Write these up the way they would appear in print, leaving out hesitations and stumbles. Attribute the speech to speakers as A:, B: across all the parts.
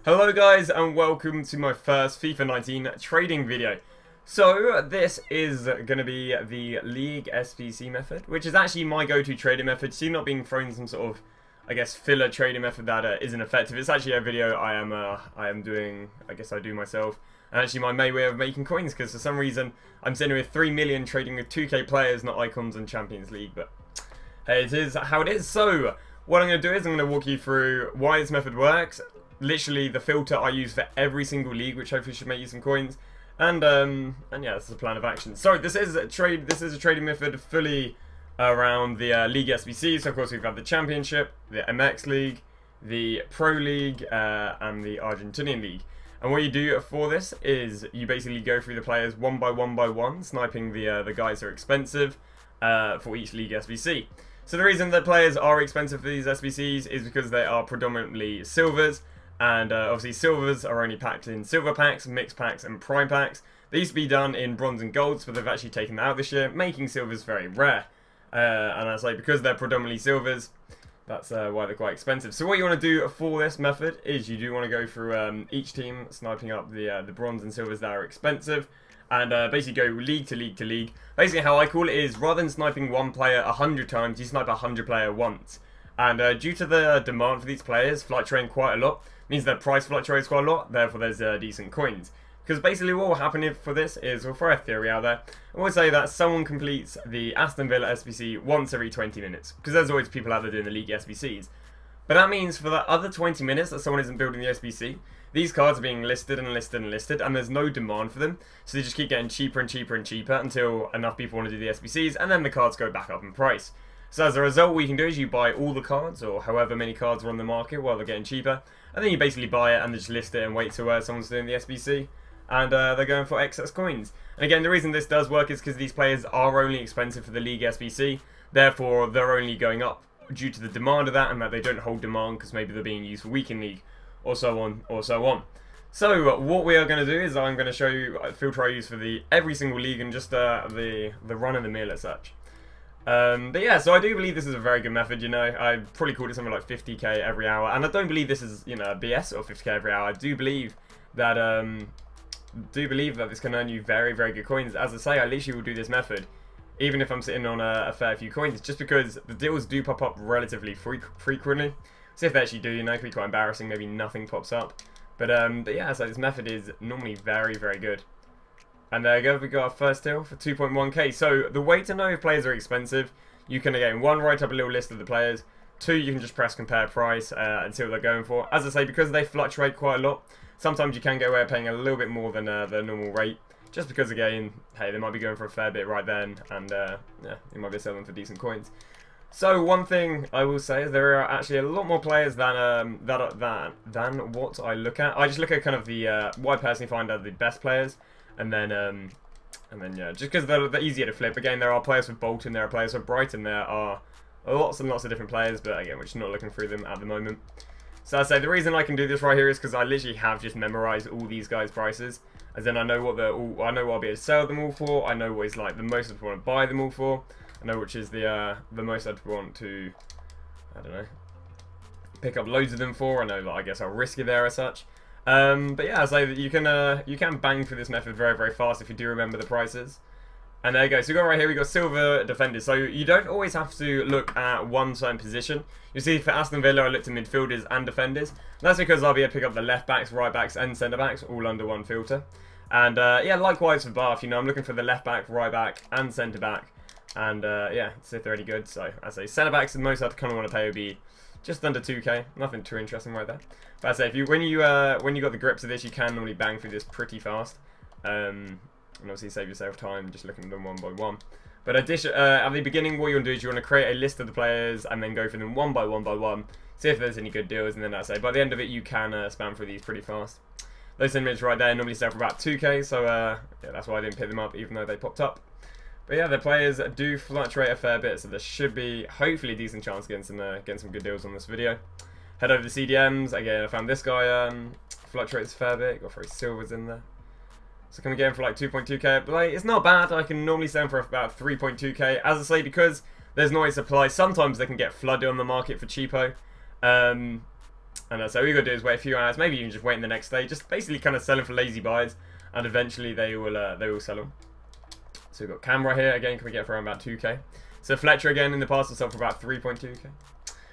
A: Hello guys and welcome to my first FIFA 19 trading video. So this is going to be the League SBC method, which is actually my go-to trading method. So you're not being thrown some sort of, I guess, filler trading method that isn't effective. It's actually a video I am doing, I guess I do myself. And actually my main way of making coins, because for some reason I'm sitting with 3 million trading with 2k players, not icons and Champions League. But hey, it is how it is. So what I'm going to do is I'm going to walk you through why this method works. Literally the filter I use for every single league, which hopefully should make you some coins, and yeah, this is a plan of action. So this is a trading method fully around the League SBC. So of course we've got the Championship, the MX League, the Pro League, and the Argentinian League. And what you do for this is you basically go through the players one by one, sniping the guys that are expensive for each League SBC. So the reason that players are expensive for these SBCs is because they are predominantly silvers. And obviously silvers are only packed in silver packs, mixed packs and prime packs. They used to be done in bronze and golds, but they've actually taken that out this year, making silvers very rare. And I say because they're predominantly silvers, that's why they're quite expensive. So what you want to do for this method is you do want to go through each team, sniping up the bronze and silvers that are expensive. And basically go league to league to league. Basically how I call it is, rather than sniping one player 100 times, you snipe 100 player once. And due to the demand for these players fluctuating quite a lot, means their price fluctuates quite a lot, therefore there's decent coins. Because basically what will happen for this is, we'll throw a theory out there, and we'll say that someone completes the Aston Villa SBC once every 20 minutes. Because there's always people out there doing the League SBCs. But that means for the other 20 minutes that someone isn't building the SBC, these cards are being listed and listed and listed, and there's no demand for them. So they just keep getting cheaper and cheaper and cheaper until enough people want to do the SBCs, and then the cards go back up in price. So as a result, what you can do is you buy all the cards, or however many cards are on the market while they're getting cheaper, and then you basically buy it and just list it and wait till someone's doing the SBC, and they're going for excess coins. And again, the reason this does work is because these players are only expensive for the League SBC, therefore they're only going up due to the demand of that, and that they don't hold demand because maybe they're being used for Weekend League, or so on, or so on. So what we are going to do is I'm going to show you a filter I use for every single league and just the run-of-the-mill as such. But yeah, so I do believe this is a very good method, you know. I probably called it something like 50k every hour, and I don't believe this is, you know, BS or 50k every hour. I do believe that this can earn you very, very good coins. As I say, I literally will do this method even if I'm sitting on a fair few coins, just because the deals do pop up relatively frequently. So if they actually do, you know, it can be quite embarrassing, maybe nothing pops up. But yeah, so this method is normally very, very good. And there you go, we got our first deal for 2.1k. So the way to know if players are expensive, you can again, one, write up a little list of the players. Two, you can just press compare price and see what they're going for. As I say, because they fluctuate quite a lot, sometimes you can get away with paying a little bit more than the normal rate. Just because again, hey, they might be going for a fair bit right then, and yeah, you might be selling for decent coins. So one thing I will say is there are actually a lot more players than what I look at. I just look at kind of the what I personally find are the best players. And then yeah, just because they're easier to flip. Again, there are players for Bolton, there are players for Brighton, there are lots and lots of different players, but again, we're just not looking through them at the moment. So I say the reason I can do this right here is because I literally have just memorized all these guys' prices, as in I know what I know what I'll be able to sell them all for. I know what is like the most I'd want to buy them all for. I know which is the most I'd want to, I don't know, pick up loads of them for. I know that I guess I'll risk it there as such. But yeah, so you can bang through this method very, very fast if you do remember the prices. And there you go. So we got right here, we got silver defenders. So you don't always have to look at one certain position. You see, for Aston Villa, I looked at midfielders and defenders. And that's because I'll be able to pick up the left backs, right backs, and centre backs all under one filter. And yeah, likewise for Bath. You know, I'm looking for the left back, right back, and centre back. And yeah, see if they're any good. So I say centre backs, the most I'd kind of want to pay would be just under 2k, nothing too interesting right there. But I say, if when you got the grips of this, you can normally bang through this pretty fast, and obviously save yourself time just looking at them one by one. But at the beginning, what you want to do is you want to create a list of the players and then go through them one by one, see if there's any good deals, and then I say by the end of it, you can spam through these pretty fast. Those 10 minutes right there normally sell for about 2k, so yeah, that's why I didn't pick them up, even though they popped up. But yeah, the players do fluctuate a fair bit, so there should be hopefully a decent chance getting some good deals on this video. Head over to CDMs. Again, I found this guy fluctuates a fair bit. Got 3 silvers in there. So can we get him for like 2.2k? But like, it's not bad. I can normally sell him for about 3.2k. As I say, because there's no supply, sometimes they can get flooded on the market for cheapo. And so all you got to do is wait a few hours, maybe even just wait in the next day. Just basically kind of selling for lazy buys, and eventually they will sell them. So we've got Canberra here, again, can we get for around about 2k. So Fletcher again in the past will sell for about 3.2k.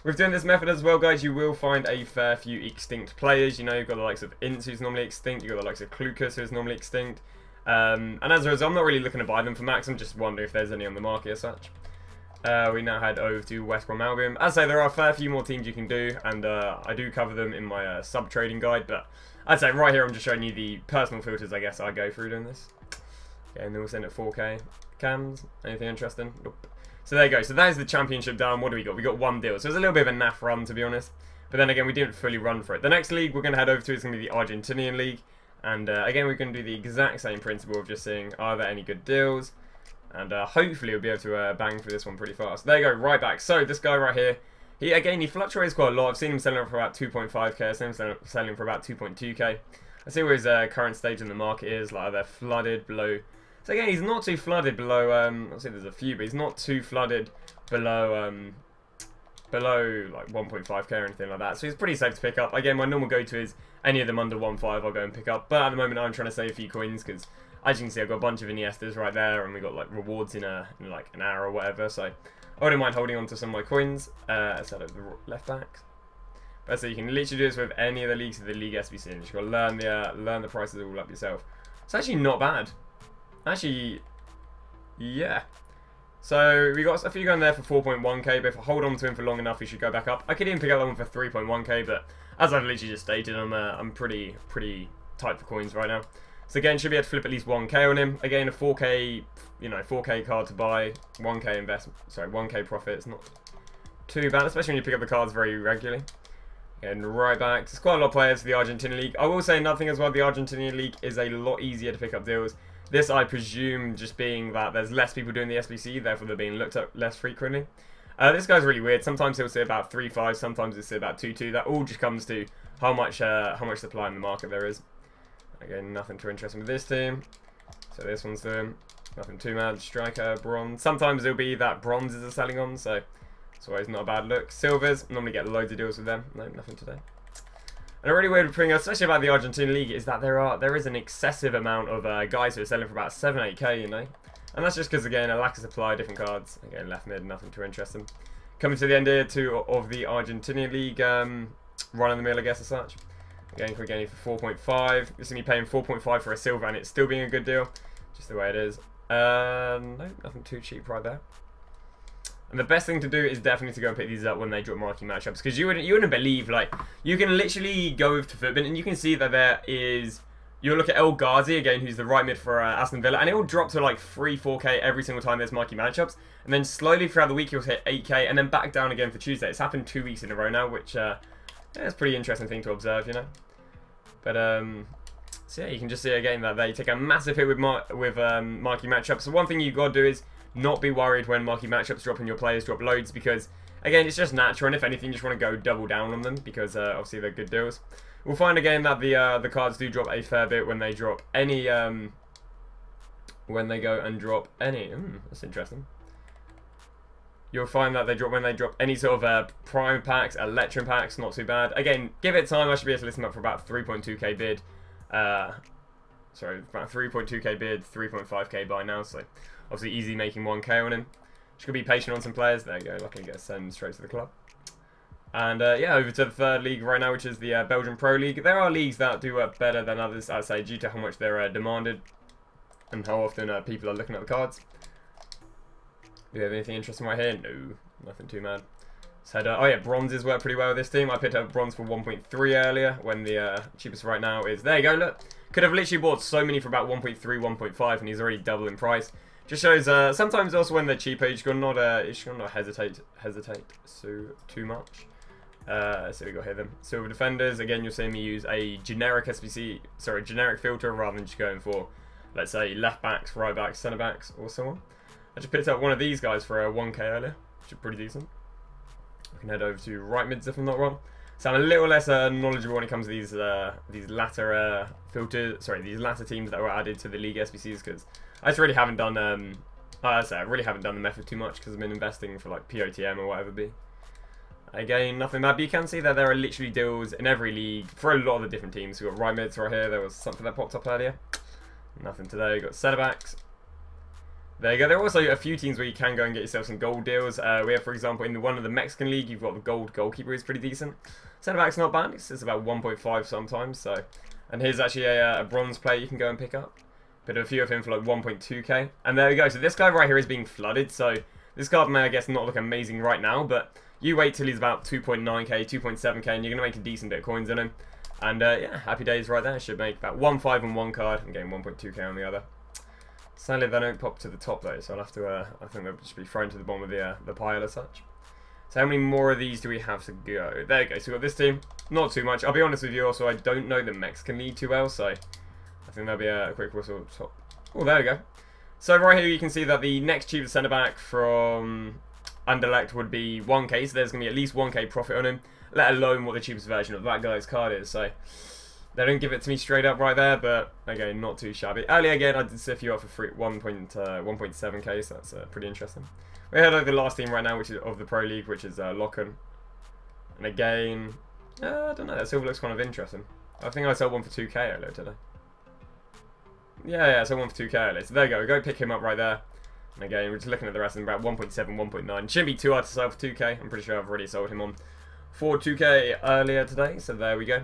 A: With doing this method as well, guys, you will find a fair few extinct players. You know, you've got the likes of Ince, who's normally extinct. You've got the likes of Klukas, who's normally extinct. And as a result, I'm not really looking to buy them for max. I'm just wondering if there's any on the market as such. We now head over to West Brom Albion. As I say, there are a fair few more teams you can do, and I do cover them in my sub-trading guide. But I'd say right here, I'm just showing you the personal filters, I guess, I go through doing this. Okay, and then we'll send it 4K. Cams, anything interesting? Nope. So there you go. So that is the championship done. What do we got? We got one deal. So it's a little bit of a naff run, to be honest. But then again, we didn't fully run for it. The next league we're going to head over to is going to be the Argentinian League. And again, we're going to do the exact same principle of just seeing, are there any good deals? And hopefully we'll be able to bang through this one pretty fast. There you go, right back. So this guy right here, he fluctuates quite a lot. I've seen him selling for about 2.5k. I've seen him selling for about 2.2k. I see where his current stage in the market is. Like, they're flooded below. So again, he's not too flooded below, I'll say there's a few, but he's not too flooded below, like 1.5k or anything like that. So he's pretty safe to pick up. Again, my normal go-to is any of them under 1.5 I'll go and pick up. But at the moment, I'm trying to save a few coins because, as you can see, I've got a bunch of Iniestas right there, and we got like rewards in like an hour or whatever. So I wouldn't mind holding on to some of my coins outside of the left backs. But so you can literally do this with any of the leagues of the League SBC, and you just got to learn the prices all up yourself. It's actually not bad. Actually, yeah. So we got a few going there for 4.1k, but if I hold on to him for long enough, he should go back up. I could even pick up that one for 3.1k, but as I've literally just stated, I'm pretty tight for coins right now. So again, should be able to flip at least 1k on him. Again, a 4k, 4k card to buy, 1k investment. Sorry, 1k profit. It's not too bad, especially when you pick up the cards very regularly. And right back, there's quite a lot of players for the Argentinian League. I will say another thing as well. The Argentinian League is a lot easier to pick up deals. This, I presume, just being that there's less people doing the SBC, therefore they're being looked at less frequently. This guy's really weird. Sometimes he'll say about 3.5, sometimes he'll say about 2.2. That all just comes to how much supply in the market there is. Again, nothing too interesting with this team. So this one's doing nothing too mad. Striker, bronze. Sometimes it'll be that bronzes are selling on, so it's always not a bad look. Silvers, normally get loads of deals with them. No, nothing today. And a really weird thing, especially about the Argentinian League, is that there is an excessive amount of guys who are selling for about 7-8k, you know. And that's just because, again, a lack of supply, different cards. Again, left mid, nothing too interesting. Coming to the end here of the Argentinian League, run of the mill, I guess, as such. Again, we're getting for 4.5. You're seeing me paying 4.5 for a silver, and it's still being a good deal. Just the way it is. No, nothing too cheap right there. And the best thing to do is definitely to go and pick these up when they drop marquee matchups, because you wouldn't believe, like, you can literally go to Footbin and you can see that there is, you'll look at El Ghazi again, who's the right mid for Aston Villa, and it will drop to like 3-4k every single time there's marquee matchups, and then slowly throughout the week you'll hit 8k and then back down again for Tuesday. It's happened 2 weeks in a row now, which yeah, it's a pretty interesting thing to observe, you know. But so yeah, you can just see again that they take a massive hit with marquee matchups. So one thing you've got to do is not be worried when marquee matchups drop and your players drop loads, because again, it's just natural, and if anything, you just want to go double down on them, because obviously they're good deals. We'll find again that the cards do drop a fair bit when they drop any when they go and drop any. That's interesting. You'll find that when they drop any sort of prime packs, electrum packs, not too bad. Again, give it time. I should be able to list them up for about 3.2k bid. Sorry, about 3.2k bid, 3.5k buy now. So obviously easy making 1k on him. Just gonna be patient on some players. There you go. Luckily get sent straight to the club. And yeah, over to the third league right now, which is the Belgian Pro League. There are leagues that do better than others, I'd say, due to how much they're demanded and how often people are looking at the cards. Do you have anything interesting right here? No, nothing too mad. So, oh yeah, bronzes work pretty well with this team. I picked up bronze for 1.3 earlier, when the cheapest right now is, there you go, look. Could have literally bought so many for about 1.3, 1.5, and he's already double in price. Just shows, sometimes also when they're cheaper, you should not hesitate so too much. So we got here then. Silver defenders, again, you'll see me use a generic SBC, sorry, generic filter, rather than just going for, let's say, left backs, right backs, centre backs, or so on. I just picked up one of these guys for 1k earlier, which is pretty decent. We can head over to right mids if I'm not wrong. So I'm a little less knowledgeable when it comes to these latter these latter teams that were added to the League SBCs, because I just really haven't done I really haven't done the method too much, because I've been investing for like POTM or whatever it be. Again, nothing bad, but you can see that there are literally deals in every league for a lot of the different teams. We've got right mids right here. There was something that popped up earlier. Nothing today. We've got centre backs. There you go. There are also a few teams where you can go and get yourself some gold deals. We have, for example, in the one of the Mexican League, you've got the gold goalkeeper, who's pretty decent. Centre back's not bad. It's about 1.5 sometimes. So, and here's actually a bronze player you can go and pick up. But a few of him for like 1.2k. And there we go. So this guy right here is being flooded. So this card may, I guess, not look amazing right now, but you wait till he's about 2.9k, 2.7k, and you're going to make a decent bit of coins in him. And yeah, happy days right there. Should make about 1.5 on one card and getting 1.2k on the other. Sadly, they don't pop to the top though, so I'll have to, I think they'll just be thrown to the bottom of the pile as such. So how many more of these do we have to go? There you go, so we've got this team. Not too much. I'll be honest with you also, I don't know the Mexican League too well, so I think there'll be a quick whistle top. Oh, there we go. So right here you can see that the next cheapest centre-back from Anderlecht would be 1k, so there's going to be at least 1k profit on him, let alone what the cheapest version of that guy's card is, so they don't give it to me straight up right there, but again, not too shabby. Earlier again, I did sift you up for 1.7k, so that's pretty interesting. We had like the last team right now, which is of the Pro League, which is Locken. And again, I don't know, that silver looks kind of interesting. I think I sold one for 2k earlier today. Yeah, I sold one for 2k earlier. So there you go, go pick him up right there. And again, we're just looking at the rest of them, about 1.7, 1.9. Shouldn't be too hard to sell for 2k. I'm pretty sure I've already sold him on for 2k earlier today, so there we go.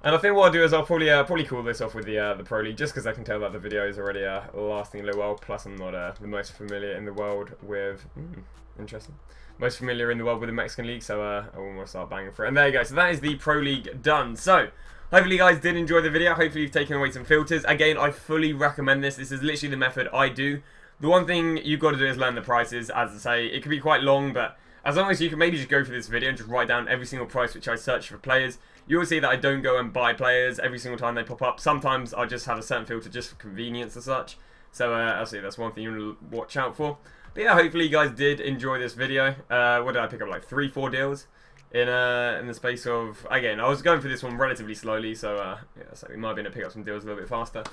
A: And I think what I'll do is I'll probably call this off with the Pro League, just because I can tell that the video is already lasting a little while. Plus, I'm not the most familiar in the world with interesting. Most familiar in the world with the Mexican League, so I will start banging for it. And there you go. So that is the Pro League done. So hopefully you guys did enjoy the video. Hopefully you've taken away some filters. Again, I fully recommend this. This is literally the method I do. The one thing you've got to do is learn the prices. As I say, it can be quite long, but as long as you can maybe just go through this video and just write down every single price which I search for players, you will see that I don't go and buy players every single time they pop up. Sometimes I just have a certain filter just for convenience as such. So I'll say that's one thing you want to watch out for. But yeah, hopefully you guys did enjoy this video. What did I pick up? Like 3-4 deals in the space of, again, I was going for this one relatively slowly, so yeah, so we might be able to pick up some deals a little bit faster.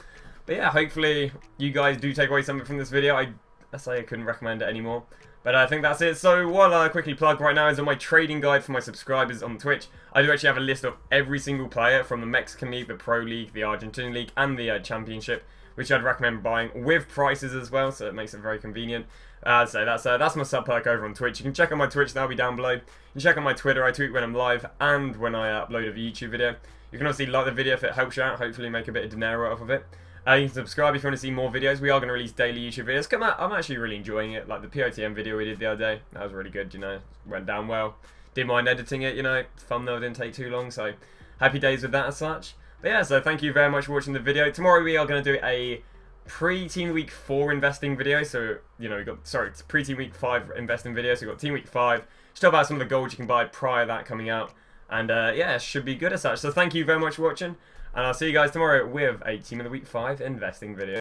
A: But yeah, hopefully you guys do take away something from this video. I say I couldn't recommend it anymore. But I think that's it. So what I'll quickly plug right now is on my trading guide for my subscribers on Twitch. I do actually have a list of every single player from the Mexican League, the Pro League, the Argentinian League, and the Championship, which I'd recommend buying with prices as well, so it makes it very convenient. So that's my sub perk over on Twitch. You can check out my Twitch, that'll be down below. You can check out my Twitter, I tweet when I'm live and when I upload a YouTube video. You can obviously like the video if it helps you out, hopefully make a bit of dinero off of it. You can subscribe if you want to see more videos. We are going to release daily YouTube videos. I'm actually really enjoying it. Like the POTM video we did the other day. That was really good, you know. Went down well. Didn't mind editing it, you know. Thumbnail didn't take too long, so happy days with that as such. But yeah, so thank you very much for watching the video. Tomorrow we are going to do a pre-Team Week 4 investing video. So, you know, we got, sorry, pre-Team Week 5 investing video. So we've got Team Week 5. Just talk about some of the goals you can buy prior to that coming out. And yeah, it should be good as such. So thank you very much for watching. And I'll see you guys tomorrow with a Team of the Week 5 investing video.